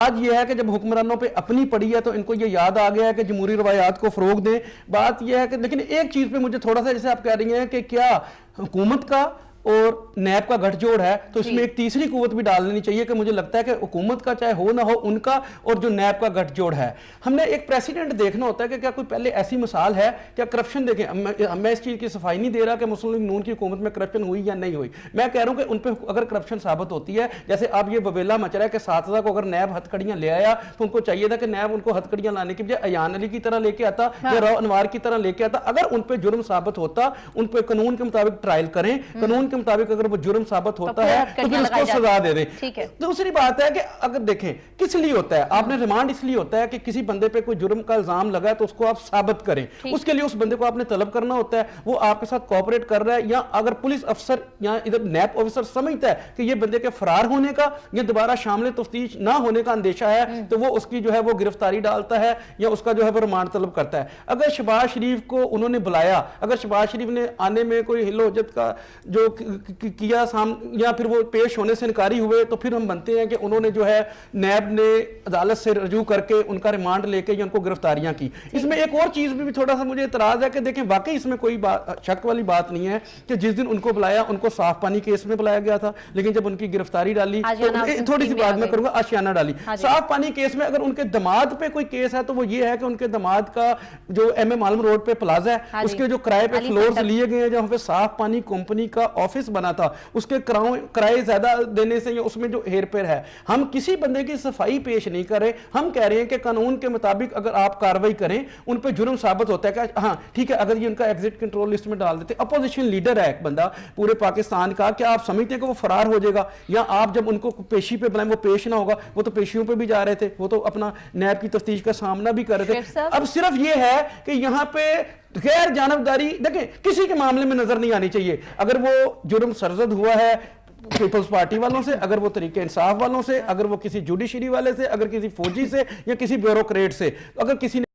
آج یہ ہے کہ جب حکمرانوں پہ اپنی پڑی ہے تو ان کو یہ یاد آ گیا ہے کہ جمہوری روایات کو فروغ دیں. بات یہ ہے کہ لیکن ایک چیز پہ مجھے تھوڑا سا جیسے آپ کہہ رہی ہیں کہ کیا حکومت کا اور نیب کا گٹھ جوڑ ہے تو اس میں ایک تیسری قوت بھی ڈال لینی چاہیے کہ مجھے لگتا ہے کہ حکومت کا چاہے ہو نہ ہو ان کا اور جو نیب کا گٹھ جوڑ ہے. ہم نے ایک پریسیڈنٹ دیکھنا ہوتا ہے کہ کیا کوئی پہلے ایسی مثال ہے کیا کرپشن دیکھیں. میں اس چیز کی صفائی نہیں دے رہا کہ مسلم لیگ نون کی حکومت میں کرپشن ہوئی یا نہیں ہوئی. میں کہہ رہا ہوں کہ ان پہ اگر کرپشن ثابت ہوتی ہے جیسے اب یہ وبیلا مچ رہا ہے کہ اساتذہ کو اگر نیب ہتھ کڑیاں لے آیا تو ان کو چاہیے تھا کہ نیب ان کو ہتھ کڑیاں لانے کی بجائے ایان علی کی طرح لے کے آتا یا رو انوار کی طرح لے کے آتا. اگر ان پہ جرم ثابت ہوتا ان پہ قانون کے مطابق ٹرائل کریں, قانون کے مطابق اگر وہ جرم ثابت ہوتا ہے تو پھر اس کو سزا دے دیں. دوسری بات ہے کہ اگر دیکھیں کس لیے ہوتا ہے آپ نے ریمانڈ اس لیے ہوتا ہے کہ کسی بندے پہ کوئی جرم کا الزام لگا ہے تو اس کو آپ ثابت کریں. اس کے لیے اس بندے کو آپ نے طلب کرنا ہوتا ہے, وہ آپ کے ساتھ کوآپریٹ کر رہا ہے یا اگر پولیس افسر یا ادھر نیب آفیسر سمجھتا ہے کہ یہ بندے کے فرار ہونے کا یا دوبارہ شامل تفتیش نہ ہونے کا اندیشہ ہے تو وہ اس کی جو ہے وہ گرفتاری ڈالتا ہے یا اس کا جو ہے وہ ریمانڈ طلب کرتا ہے. اگر شہباز شریف کو انہوں نے بلایا, اگر شہباز شریف نے آنے میں کوئی حل و حجت کا جو کیا یا پھر وہ پیش ہونے سے انکاری ہوئے تو پھر ہم بنتے ہیں کہ انہوں نے جو ہے نیب نے عدالت سے رجوع کر کے ان کا ریمانڈ لے کے یا ان کو گرفتاریاں کی. اس میں ایک اور چیز بھی تھوڑا سا مجھے اعتراض ہے کہ دیکھیں واقعی اس میں کوئی شک والی بات نہیں ہے کہ جس دن ان کو بلایا ان کو صاف پانی کیس میں بلایا گیا تھا, لیکن جب ان کی گرفتاری ڈالی تھوڑی سی بات میں کروں گا آشیانہ ڈالی. صاف پانی کیس میں اگر ان کے دماد پہ کوئی کیس ہے تو وہ یہ ہے کہ ان کے دماد کا جو ایم اے معلوم روڈ پہ پلازا ہے اس کے جو کرائے پہ فلورز لیے گئے ہیں جہاں پہ صاف پانی کمپنی کا آفس بنا تھا اس کے کرائے زیادہ دینے سے یا اس میں جو ہیر پھیر ہے ہم کسی بندے کی صفائی پیش نہیں کر رہے. ہم کہہ رہے ہیں کہ قانون کے مطابق اگر آپ کاروائی کریں ان پہ جرم ثابت ہوتا ہے کہ ہاں ٹھیک ہے اگر یہ ان کا ایگزٹ کنٹرول لسٹ میں ڈال دیتے. اپوزیشن لیڈر ہے ایک بندہ پورے پاکستان کا, کیا آپ سمجھتے ہیں کہ وہ فرار ہو جائے گا یا آپ جب ان کو پیشی پہ بلائیں وہ پیش نہ ہوگا؟ وہ تو پیشیوں پہ بھی جا رہے تھے, وہ تو اپنا نیب کی تفتیش کا سامنا بھی کر رہے تھے. اب صرف یہ ہے کہ یہاں پہ غیر جانبداری دیکھیں کسی کے معاملے میں نظر نہیں آنی چاہیے. اگر وہ جرم سرزد ہوا ہے پیپلز پارٹی والوں سے, اگر وہ طریقہ انصاف والوں سے, اگر وہ کسی جوڈیشری والے سے, اگر کسی فوجی سے یا کسی بیوروکریٹ سے, اگر کسی نے